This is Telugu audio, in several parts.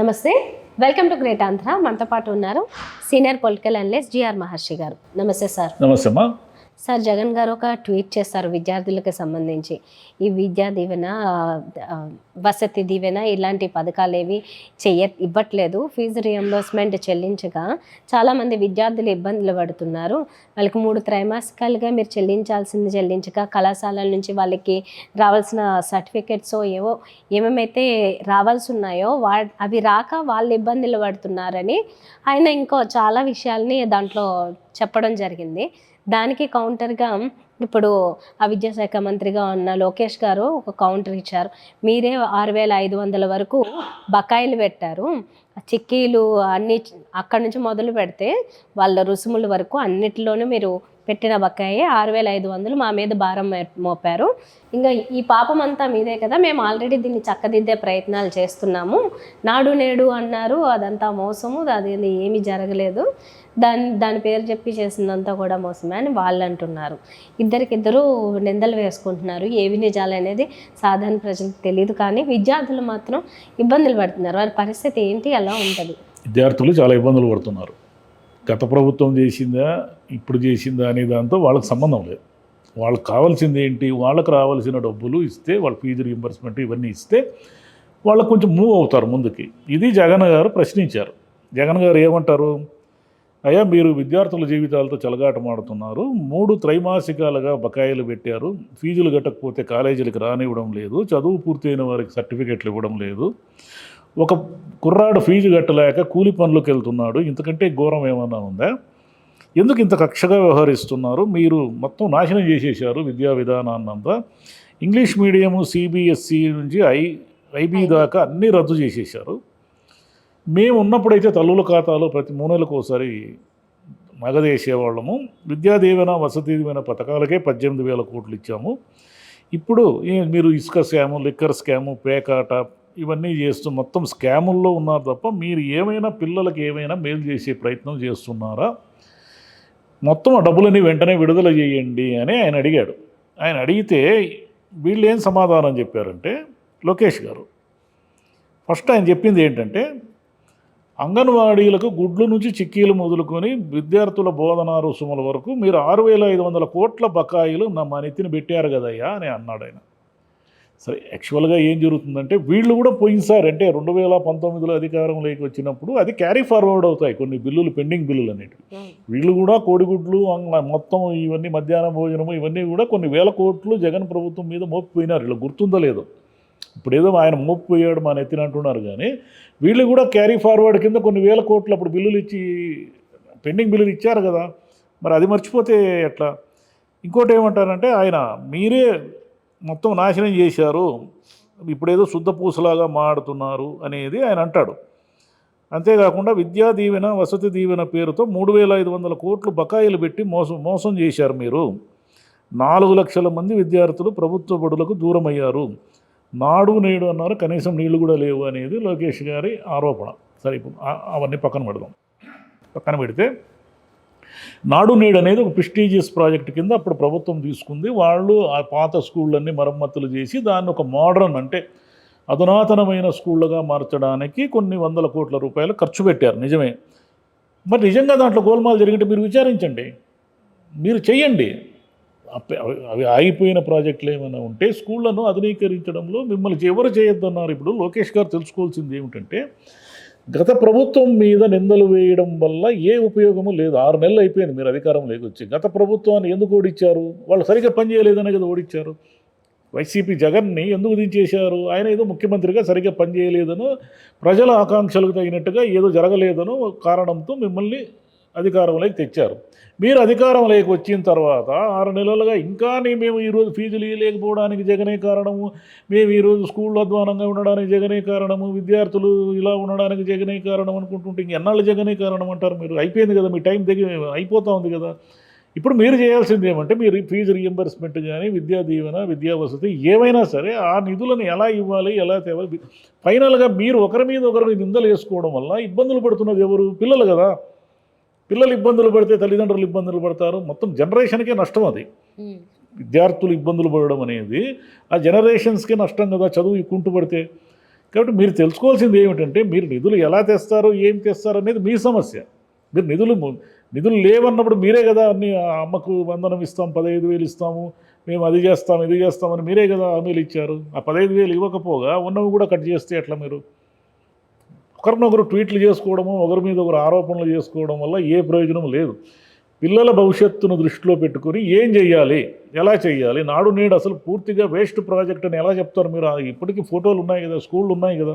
నమస్తే, వెల్కమ్ టు గ్రేట్ ఆంధ్ర. మనతో పాటు ఉన్నారు సీనియర్ పొలిటికల్ అనలిస్ట్ జిఆర్ మహర్షి గారు. నమస్తే సార్. నమస్తే అమ్మా. సార్, జగన్ గారు ఒక ట్వీట్ చేస్తారు విద్యార్థులకు సంబంధించి. ఈ విద్యా దీవెన, వసతి దీవెన ఇలాంటి పథకాలు ఏవి ఇవ్వట్లేదు. ఫీజు రియంబర్స్మెంట్ చెల్లించగా చాలామంది విద్యార్థులు ఇబ్బందులు పడుతున్నారు. వాళ్ళకి 3 త్రైమాసికాలుగా మీరు చెల్లించక కళాశాలల నుంచి వాళ్ళకి రావాల్సిన సర్టిఫికెట్స్ ఏమేమైతే రావాల్సి ఉన్నాయో అవి రాక వాళ్ళు ఇబ్బందులు పడుతున్నారని ఆయన ఇంకో చాలా విషయాల్ని దాంట్లో చెప్పడం జరిగింది. దానికి కౌంటర్గా ఇప్పుడు ఆ విద్యాశాఖ మంత్రిగా ఉన్న లోకేష్ గారు ఒక కౌంటర్ ఇచ్చారు. మీరే 6,500 వరకు బకాయిలు పెట్టారు. చిక్కీలు అన్నీ అక్కడి నుంచి మొదలు పెడితే వాళ్ళ రుసుముల వరకు అన్నిటిలోనూ మీరు పెట్టిన బకాయి 6,500 మా మీద భారం మోపారు. ఇంకా ఈ పాపం అంతా మీదే కదా, మేము ఆల్రెడీ దీన్ని చక్కదిద్దే ప్రయత్నాలు చేస్తున్నాము. నాడు నేడు అన్నారు, అదంతా మోసము, అది ఏమీ జరగలేదు, దాని పేరు చెప్పి చేసిందంతా కూడా మోసమే అని వాళ్ళు అంటున్నారు. ఇద్దరికిద్దరు నిందలు వేసుకుంటున్నారు. ఏవి నిజాలు అనేది సాధారణ ప్రజలకు తెలియదు, కానీ విద్యార్థులు మాత్రం ఇబ్బందులు పడుతున్నారు. వారి పరిస్థితి ఏంటి, ఎలా ఉంటుంది? విద్యార్థులు చాలా ఇబ్బందులు పడుతున్నారు. గత ప్రభుత్వం చేసిందా ఇప్పుడు చేసిందా అనే దాంతో వాళ్ళకి సంబంధం లేదు. వాళ్ళకి కావాల్సింది ఏంటి, వాళ్ళకి రావాల్సిన డబ్బులు ఇస్తే, వాళ్ళ ఫీజు రీయింబర్స్మెంట్ ఇవన్నీ ఇస్తే వాళ్ళకు కొంచెం మూవ్ అవుతారు ముందుకి. ఇది జగన్ గారు ప్రశ్నించారు. జగన్ గారు ఏమంటారు, అయ్యా మీరు విద్యార్థుల జీవితాలతో చెలగాటమాడుతున్నారు, 3 త్రైమాసికాలుగా బకాయిలు పెట్టారు, ఫీజులు కట్టకపోతే కాలేజీలకు రానివ్వడం లేదు, చదువు పూర్తయిన వారికి సర్టిఫికెట్లు ఇవ్వడం లేదు, ఒక కుర్రాడు ఫీజు కట్టలేక కూలి పనులకు వెళ్తున్నాడు, ఇంతకంటే ఘోరం ఏమన్నా ఉందా? ఎందుకు ఇంత కక్షగా వ్యవహరిస్తున్నారు? మీరు మొత్తం నాశనం చేసేశారు విద్యా విధానాన్నంతా. ఇంగ్లీష్ మీడియము సిబిఎస్ఈ నుంచి ఐబీ దాకా అన్నీ రద్దు చేసేశారు. మేము ఉన్నప్పుడైతే తల్లుల ఖాతాలో ప్రతి 3 నెలలకు ఒకసారి నగదేసేవాళ్ళము. విద్యా దీవెన, వసతి దీవెన పథకాలకే 18,000 కోట్లు ఇచ్చాము. ఇప్పుడు మీరు ఇసుక స్కాము, లిక్కర్ స్కాము, పేకాట ఇవన్నీ చేస్తూ మొత్తం స్కాముల్లో ఉన్నారు తప్ప మీరు ఏమైనా పిల్లలకి ఏమైనా మేలు చేసే ప్రయత్నం చేస్తున్నారా? మొత్తం ఆ డబ్బులని వెంటనే విడుదల చేయండి అని ఆయన అడిగాడు. ఆయన అడిగితే వీళ్ళు ఏం సమాధానం చెప్పారంటే, లోకేష్ గారు ఫస్ట్ ఆయన చెప్పింది ఏంటంటే, అంగన్వాడీలకు గుడ్లు నుంచి చిక్కీలు మొదలుకొని విద్యార్థుల బోధనా రుసుముల వరకు మీరు 6,500 కోట్ల బకాయిలు మా నెత్తిన పెట్టారు కదయ్యా అని అన్నాడు ఆయన. సరే, యాక్చువల్గా ఏం జరుగుతుందంటే వీళ్ళు కూడా పోయినసారి అంటే 2019లో అధికారంలోకి వచ్చినప్పుడు అది క్యారీ ఫార్వర్డ్ అవుతాయి కొన్ని బిల్లులు, పెండింగ్ బిల్లులు అనేటివి. వీళ్ళు కూడా కోడిగుడ్లు మొత్తం ఇవన్నీ మధ్యాహ్న భోజనము ఇవన్నీ కూడా కొన్ని వేల కోట్లు జగన్ ప్రభుత్వం మీద మోపిపోయినారు. వీళ్ళు గుర్తుందో లేదో, ఇప్పుడు ఏదో ఆయన మోపిపోయాడు మా నెత్తిన అంటున్నారు, కానీ వీళ్ళు కూడా క్యారీ ఫార్వర్డ్ కింద కొన్ని వేల కోట్లు అప్పుడు బిల్లులు ఇచ్చి పెండింగ్ బిల్లులు ఇచ్చారు కదా. మరి అది మర్చిపోతే ఎట్లా? ఇంకోటి ఏమంటారంటే ఆయన మీరే మొత్తం నాశనం చేశారు, ఇప్పుడేదో శుద్ధ పూసలాగా మాడుతున్నారు అనేది ఆయన అంటాడు. అంతేకాకుండా విద్యా దీవెన, వసతి దీవెన పేరుతో 3,500 కోట్లు బకాయిలు పెట్టి మోసం చేశారు మీరు. 4 లక్షల మంది విద్యార్థులు ప్రభుత్వ బడులకు దూరం అయ్యారు. నాడు నేడు అన్నారు, కనీసం నీళ్లు కూడా లేవు అనేది లోకేష్ గారి ఆరోపణ. సరే, ఇప్పుడు అవన్నీ పక్కన పెడితే నాడు నేడు అనేది ఒక ప్రెస్టీజియస్ ప్రాజెక్ట్ కింద అప్పుడు ప్రభుత్వం తీసుకుంది. వాళ్ళు ఆ పాత స్కూళ్ళన్నీ మరమ్మతులు చేసి దాన్ని ఒక మోడర్న్ అంటే అధునాతనమైన స్కూళ్ళగా మార్చడానికి కొన్ని 100 కోట్ల రూపాయలు ఖర్చు పెట్టారు, నిజమే. మరి నిజంగా దాంట్లో గోల్మాల్ జరిగితే మీరు విచారించండి, మీరు చెయ్యండి. అవి ఆగిపోయిన ప్రాజెక్టులు ఏమైనా ఉంటే స్కూళ్లను ఆధునీకరించడంలో మిమ్మల్ని ఎవరు చేయొద్దన్నారు. ఇప్పుడు లోకేష్ గారు తెలుసుకోవాల్సింది ఏమిటంటే, గత ప్రభుత్వం మీద నిందలు వేయడం వల్ల ఏ ఉపయోగము లేదు. 6 నెలలు అయిపోయింది మీరు అధికారంలోకి వచ్చి. గత ప్రభుత్వాన్ని ఎందుకు ఓడించారు? వాళ్ళు సరిగ్గా పనిచేయలేదనే కదా ఓడించారు. వైసీపీ జగన్ని ఎందుకు దించేశారు? ఆయన ఏదో ముఖ్యమంత్రిగా సరిగ్గా పనిచేయలేదనో, ప్రజల ఆకాంక్షలకు తగినట్టుగా ఏదో జరగలేదనో కారణంతో మిమ్మల్ని అధికారంలోకి తెచ్చారు. మీరు అధికారంలోకి వచ్చిన తర్వాత 6 నెలలుగా ఇంకా మేము ఈరోజు ఫీజులు ఇవ్వలేకపోవడానికి జగనే కారణము, మేము ఈరోజు స్కూల్లో అధ్వానంగా ఉండడానికి జగనే కారణము, విద్యార్థులు ఇలా ఉండడానికి జగనే కారణం అనుకుంటుంటే ఎన్నాళ్ళు జగనే కారణం అంటారు మీరు? అయిపోయింది కదా, మీ టైం అయిపోతూ ఉంది కదా. ఇప్పుడు మీరు చేయాల్సింది ఏమంటే, మీరు ఫీజు రీయింబర్స్మెంట్ కానీ, విద్యా దీవెన, విద్యా వసతి ఏమైనా సరే ఆ నిధులను ఎలా ఇవ్వాలి, ఎలా తేవాలి. ఫైనల్గా మీరు ఒకరి మీద ఒకరిని నిందలు వేసుకోవడం వల్ల ఇబ్బందులు పడుతున్నది ఎవరు? పిల్లలు కదా. పిల్లలు ఇబ్బందులు పడితే తల్లిదండ్రులు ఇబ్బందులు పడతారు, మొత్తం జనరేషన్కే నష్టం. అది విద్యార్థులు ఇబ్బందులు పడడం అనేది ఆ జనరేషన్స్కే నష్టం కదా, చదువు కుంటుపడితే. కాబట్టి మీరు తెలుసుకోవాల్సింది ఏమిటంటే మీరు నిధులు ఎలా తెస్తారు ఏం తెస్తారు అనేది మీ సమస్య. మీరు నిధులు లేవన్నప్పుడు మీరే కదా అన్ని అమ్మకు వందనం ఇస్తాం, 15,000 ఇస్తాము, మేము అది చేస్తాం ఇది చేస్తామని మీరే కదా హామీలు ఇచ్చారు. ఆ 15,000 ఇవ్వకపోగా ఉన్నవి కూడా కట్ చేస్తే ఎట్లా? మీరు ఒకరినొకరు ట్వీట్లు చేసుకోవడము, ఒకరి మీద ఒకరు ఆరోపణలు చేసుకోవడం వల్ల ఏ ప్రయోజనం లేదు. పిల్లల భవిష్యత్తును దృష్టిలో పెట్టుకుని ఏం చెయ్యాలి, ఎలా చేయాలి? నాడు నేడు అసలు పూర్తిగా వేస్ట్ ప్రాజెక్ట్ అని ఎలా చెప్తారు మీరు? ఇప్పటికీ ఫోటోలు ఉన్నాయి కదా, స్కూళ్ళు ఉన్నాయి కదా,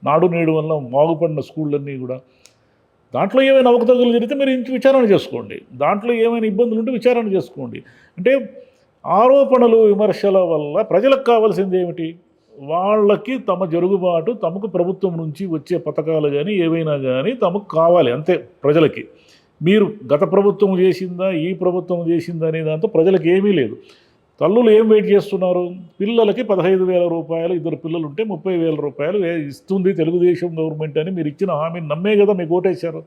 నాడు నేడు వల్ల బాగుపడిన స్కూళ్ళన్నీ కూడా. దాంట్లో ఏమైనా అవకతవకలు జరిగితే మీరు విచారణ చేసుకోండి, దాంట్లో ఏమైనా ఇబ్బందులు ఉంటే విచారణ చేసుకోండి. అంటే ఆరోపణలు విమర్శల వల్ల ప్రజలకు కావాల్సింది ఏమిటి? వాళ్ళకి తమ జరుగుబాటు, తమకు ప్రభుత్వం నుంచి వచ్చే పథకాలు కానీ ఏవైనా కానీ తమకు కావాలి అంతే. ప్రజలకి మీరు గత ప్రభుత్వం చేసిందా ఈ ప్రభుత్వం చేసిందా అనే దాంతో ప్రజలకు ఏమీ లేదు. తల్లులు ఏం వెయిట్ చేస్తున్నారు? పిల్లలకి 15,000 రూపాయలు, 2 పిల్లలు ఉంటే 30,000 రూపాయలు ఇస్తుంది తెలుగుదేశం గవర్నమెంట్ అని మీరు ఇచ్చిన హామీని నమ్మే కదా మీకు ఓటేశారు.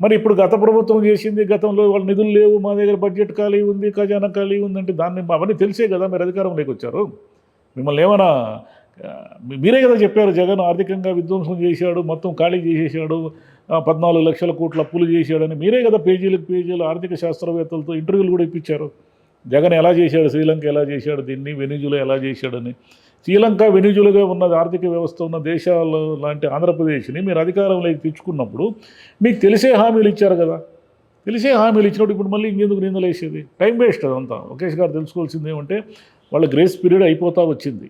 మరి ఇప్పుడు గత ప్రభుత్వం చేసింది, గతంలో వాళ్ళ నిధులు లేవు, మా దగ్గర బడ్జెట్ ఖాళీ ఉంది, ఖజానా ఖాళీ ఉందంటే దాన్ని అవన్నీ తెలిసే కదా మీరు అధికారంలోకి వచ్చారు. మిమ్మల్ని ఏమైనా మీరే కదా చెప్పారు, జగన్ ఆర్థికంగా విధ్వంసం చేశాడు, మొత్తం ఖాళీ చేసేసాడు, 14 లక్షల కోట్ల అప్పులు చేశాడని మీరే కదా పేజీలకు పేజీలు ఆర్థిక శాస్త్రవేత్తలతో ఇంటర్వ్యూలు కూడా ఇప్పించారు. జగన్ ఎలా చేశాడు, శ్రీలంక ఎలా చేశాడు, దీన్ని వెనిజులా ఎలా చేశాడని. శ్రీలంక వెనిజులాగా ఉన్న ఆర్థిక వ్యవస్థ ఉన్న దేశాలు లాంటి ఆంధ్రప్రదేశ్ని మీరు అధికారంలోకి తెచ్చుకున్నప్పుడు మీకు తెలిసే హామీలు ఇచ్చారు కదా. తెలిసే హామీలు ఇచ్చినప్పుడు ఇప్పుడు మళ్ళీ ఇంకెందుకు నిందలు వేసేది? టైం వేస్ట్ అదంతా. లోకేష్ గారు తెలుసుకోవాల్సింది ఏమంటే వాళ్ళ గ్రేస్ పీరియడ్ అయిపోతూ వచ్చింది.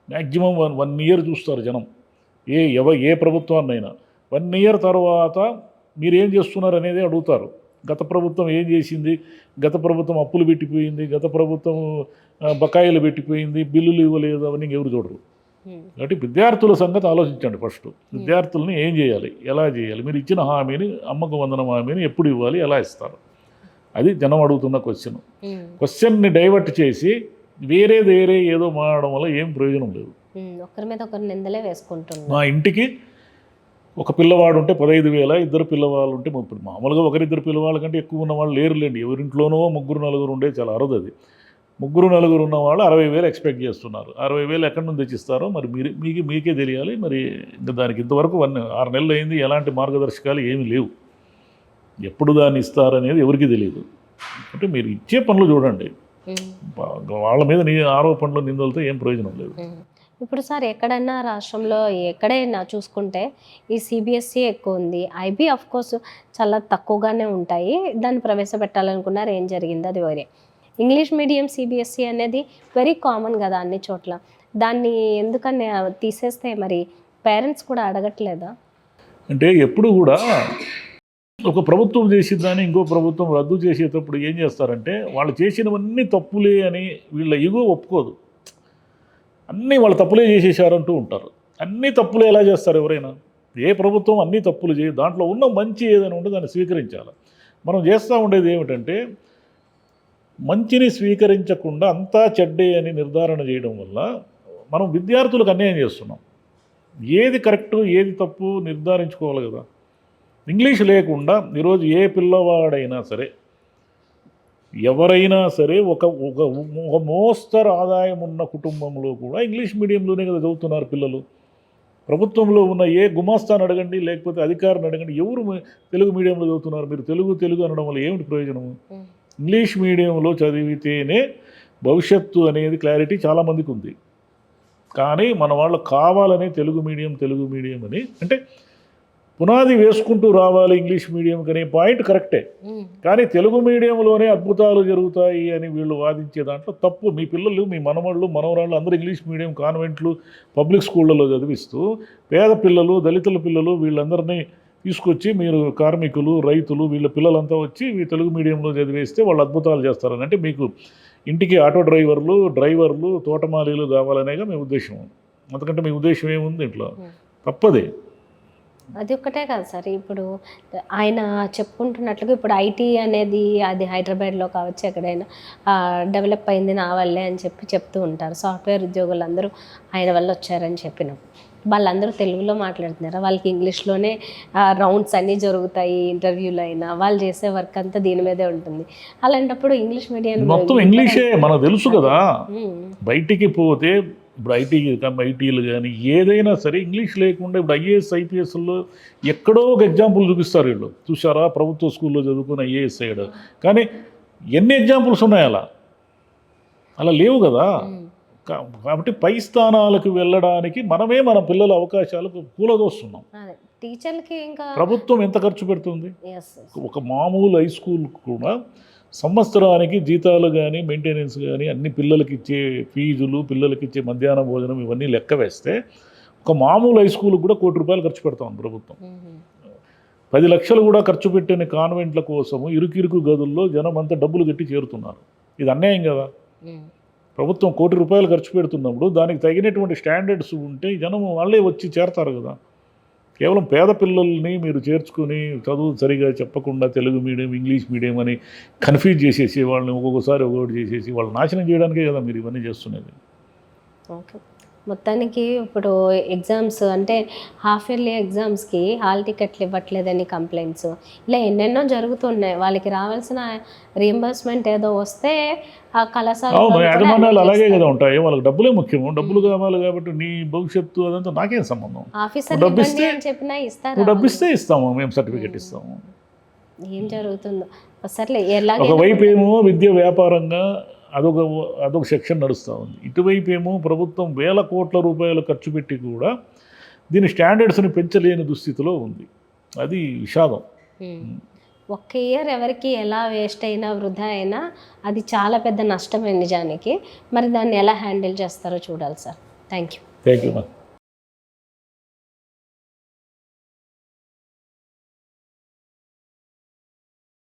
మ్యాక్సిమం 1 ఇయర్ చూస్తారు జనం ఏ ప్రభుత్వాన్నైనా. 1 ఇయర్ తర్వాత మీరేం చేస్తున్నారు అనేది అడుగుతారు. గత ప్రభుత్వం ఏం చేసింది, గత ప్రభుత్వం అప్పులు పెట్టిపోయింది, గత ప్రభుత్వం బకాయిలు పెట్టిపోయింది, బిల్లులు ఇవ్వలేదు, అవన్నీ ఎవరు చూడరు. కాబట్టి విద్యార్థుల సంగతి ఆలోచించండి ఫస్ట్. విద్యార్థులని ఏం చేయాలి, ఎలా చేయాలి? మీరు ఇచ్చిన హామీని, అమ్మకు వందనం హామీని ఎప్పుడు ఇవ్వాలి, ఎలా ఇస్తారు? అది జనం అడుగుతున్న క్వశ్చన్ని డైవర్ట్ చేసి వేరే ఏదో మారడం వల్ల ఏం ప్రయోజనం లేదు. ఒకరి మీద ఒకరు నిందలే వేసుకుంటున్నారు. మా ఇంటికి ఒక పిల్లవాడు ఉంటే 15,000, 2 పిల్లవాళ్ళు ఉంటే 30. మామూలుగా 1-2 పిల్లవాళ్ళ కంటే ఎక్కువ ఉన్న వాళ్ళు లేరులేండి. ఎవరింట్లోనో 3-4 ఉండే చాలా అరుదు అది. 3-4 ఉన్న వాళ్ళు 60,000 ఎక్స్పెక్ట్ చేస్తున్నారు. 60,000 ఎక్కడి నుంచి తెచ్చిస్తారో మరి మీకే తెలియాలి. మరి ఇంకా దానికి ఇంతవరకు 6 నెలలు అయింది, ఎలాంటి మార్గదర్శకాలు ఏమీ లేవు. ఎప్పుడు దాన్ని ఇస్తారనేది ఎవరికి తెలియదు. అంటే మీరు ఇచ్చే పనులు చూడండి, వాళ్ళ మీద ఆరోపణలు నిందలతో ఏం ప్రయోజనం లేదు. ఇప్పుడు సార్ ఎక్కడన్నా రాష్ట్రంలో ఎక్కడైనా చూసుకుంటే ఈ సిబిఎస్ఈ ఎక్కువ ఉంది, ఐబీ ఆఫ్ కోర్స్ చాలా తక్కువగానే ఉంటాయి. దాన్ని ప్రవేశపెట్టాలనుకున్నారు, ఏం జరిగింది అది వేరే. ఇంగ్లీష్ మీడియం సిబిఎస్ఈ అనేది వెరీ కామన్ కదా అన్ని చోట్ల. దాన్ని ఎందుకని తీసేస్తే మరి పేరెంట్స్ కూడా అడగట్లేదా? అంటే ఎప్పుడు కూడా ఒక ప్రభుత్వం చేసిన దాన్ని ఇంకో ప్రభుత్వం రద్దు చేసేటప్పుడు ఏం చేస్తారంటే వాళ్ళు చేసినవన్నీ తప్పులే అని వీళ్ళ ఇగో ఒప్పుకోదు. అన్నీ వాళ్ళు తప్పులే చేసేసారంటూ ఉంటారు. అన్నీ తప్పులే ఎలా చేస్తారు ఎవరైనా? ఏ ప్రభుత్వం అన్నీ తప్పులు చేయదు. దాంట్లో ఉన్న మంచి ఏదైనా ఉంటే దాన్ని స్వీకరించాలి. మనం చేస్తూ ఉండేది ఏమిటంటే మంచిని స్వీకరించకుండా అంతా చెడ్డే అని నిర్ధారణ చేయడం వల్ల మనం విద్యార్థులకు అన్యాయం చేస్తున్నాం. ఏది కరెక్టు ఏది తప్పు నిర్ధారించుకోవాలి కదా. ఇంగ్లీష్ లేకుండా ఈరోజు ఏ పిల్లవాడైనా సరే, ఎవరైనా సరే, ఒక మోస్తరు ఆదాయం ఉన్న కుటుంబంలో కూడా ఇంగ్లీష్ మీడియంలోనే కదా చదువుతున్నారు పిల్లలు. ప్రభుత్వంలో ఉన్న ఏ గుమాస్తాను అడగండి, లేకపోతే అధికారిని అడగండి, ఎవరు తెలుగు మీడియంలో చదువుతున్నారు? మీరు తెలుగు అనడం వల్ల ఏమిటి ప్రయోజనము? ఇంగ్లీష్ మీడియంలో చదివితేనే భవిష్యత్తు అనేది క్లారిటీ చాలామందికి ఉంది. కానీ మన వాళ్ళు కావాలనే తెలుగు మీడియం అని అంటే పునాది వేసుకుంటూ రావాలి ఇంగ్లీష్ మీడియం అనే పాయింట్ కరెక్టే. కానీ తెలుగు మీడియంలోనే అద్భుతాలు జరుగుతాయి అని వీళ్ళు వాదించే దాంట్లో తప్పు. మీ పిల్లలు, మీ మనవరాళ్ళు అందరూ ఇంగ్లీష్ మీడియం కాన్వెంట్లు, పబ్లిక్ స్కూళ్ళలో చదివిస్తూ పేద పిల్లలు, దళితుల పిల్లలు వీళ్ళందరినీ తీసుకొచ్చి మీరు కార్మికులు, రైతులు వీళ్ళ పిల్లలంతా వచ్చి తెలుగు మీడియంలో చదివేస్తే వాళ్ళు అద్భుతాలు చేస్తారని. అంటే మీకు ఇంటికి ఆటో డ్రైవర్లు, తోటమాలీలు కావాలనేగా మీ ఉద్దేశం. అందుకంటే మీ ఉద్దేశం ఏముంది ఇంట్లో? తప్పదే. అది ఒక్కటే కాదు సార్, ఇప్పుడు ఆయన చెప్పుకుంటున్నట్లుగా ఇప్పుడు ఐటీ అనేది అది హైదరాబాద్లో కావచ్చు ఎక్కడైనా డెవలప్ అయింది నా వల్లే అని చెప్తూ ఉంటారు. సాఫ్ట్వేర్ ఉద్యోగులు అందరూ ఆయన వల్ల వచ్చారని చెప్పినప్పుడు వాళ్ళందరూ తెలుగులో మాట్లాడుతున్నారు. వాళ్ళకి ఇంగ్లీష్లోనే రౌండ్స్ అన్నీ జరుగుతాయి, ఇంటర్వ్యూలు అయినా వాళ్ళు చేసే వర్క్ అంతా దీని మీదే ఉంటుంది. అలాంటప్పుడు ఇంగ్లీష్ మీడియం మొత్తం ఇంగ్లీషే మనకు తెలుసు కదా. బయటికి పోతే ఇప్పుడు ఐటీలు కానీ ఏదైనా సరే ఇంగ్లీష్ లేకుండా ఇప్పుడు ఐఏఎస్ ఐపీఎస్లో ఎక్కడో ఒక ఎగ్జాంపుల్ చూపిస్తారు వీళ్ళు. చూసారా ప్రభుత్వ స్కూల్లో చదువుకున్న ఐఏఎస్ అయ్యాడు, కానీ ఎన్ని ఎగ్జాంపుల్స్ ఉన్నాయి అలా లేవు కదా. కాబట్టి పై స్థానాలకు వెళ్ళడానికి మనమే మన పిల్లల అవకాశాలకు కూలదోస్తున్నాం. టీచర్లకి ఇంకా ప్రభుత్వం ఎంత ఖర్చు పెడుతుంది? Yes. ఒక మామూలు హై స్కూల్ కూడా సంవత్సరానికి జీతాలు కానీ మెయింటెనెన్స్ కానీ అన్ని పిల్లలకి ఇచ్చే ఫీజులు, పిల్లలకి ఇచ్చే మధ్యాహ్న భోజనం ఇవన్నీ లెక్క వేస్తే ఒక మామూలు హై స్కూల్కి కూడా ₹1 కోటి ఖర్చు పెడతాం ప్రభుత్వం. 10 లక్షలు కూడా ఖర్చు పెట్టిన కాన్వెంట్ల కోసము ఇరుకు గదుల్లో జనం అంతా డబ్బులు కట్టి చేరుతున్నారు. ఇది అన్యాయం కదా. ప్రభుత్వం ₹1 కోటి ఖర్చు పెడుతున్నప్పుడు దానికి తగినటువంటి స్టాండర్డ్స్ ఉంటే జనం వాళ్ళే వచ్చి చేరతారు కదా. కేవలం పేద పిల్లల్ని మీరు చేర్చుకుని చదువు సరిగా చెప్పకుండా తెలుగు మీడియం ఇంగ్లీష్ మీడియం అని కన్ఫ్యూజ్ చేసేసి వాళ్ళని ఒక్కొక్కసారి ఒకటి చేసేసి వాళ్ళు నాశనం చేయడానికే కదా మీరు ఇవన్నీ చేస్తున్నది. ఓకే, మొత్తానికి ఇప్పుడు ఎగ్జామ్స్ అంటే హాఫ్ ఇయర్లీ ఎగ్జామ్స్కి హాల్ టికెట్లు ఇవ్వట్లేదని కంప్లైంట్స్ ఇలా ఎన్నెన్నో జరుగుతున్నాయి. వాళ్ళకి రావాల్సిన రీఎంబర్స్మెంట్ ఏదో వస్తే ఆ కళాశాల అవును, యాజమాన్యాలు అలాగే కదా ఉంటాయి. వాళ్ళకి డబ్బులే ముఖ్యము, డబ్బులు కావాలి కాబట్టి నీ భవిష్యత్తు అదంతా నాకేం సంబంధం. ఆఫీసర్ డబ్బు ఇస్తే చెప్పినా ఇస్తారు, నువ్వు డబ్బు ఇస్తే ఇస్తాము, మేము సర్టిఫికెట్ ఇస్తాము. ఏం జరుగుతుందో సర్లే. ఎలా ఒకవైపు ఏమో విద్య వ్యాపారంగా అదొక సెక్షన్ నడుస్తూ ఉంది. ఇటువైపు ఏమో ప్రభుత్వం వేల కోట్ల రూపాయలు ఖర్చు పెట్టి కూడా దీని స్టాండర్డ్స్ని పెంచలేని దుస్థితిలో ఉంది. అది విషాదం. ఒక్క ఇయర్ ఎవరికి ఎలా వేస్ట్ అయినా వృధా అయినా అది చాలా పెద్ద నష్టమే నిజానికి. మరి దాన్ని ఎలా హ్యాండిల్ చేస్తారో చూడాలి సార్. Thank you.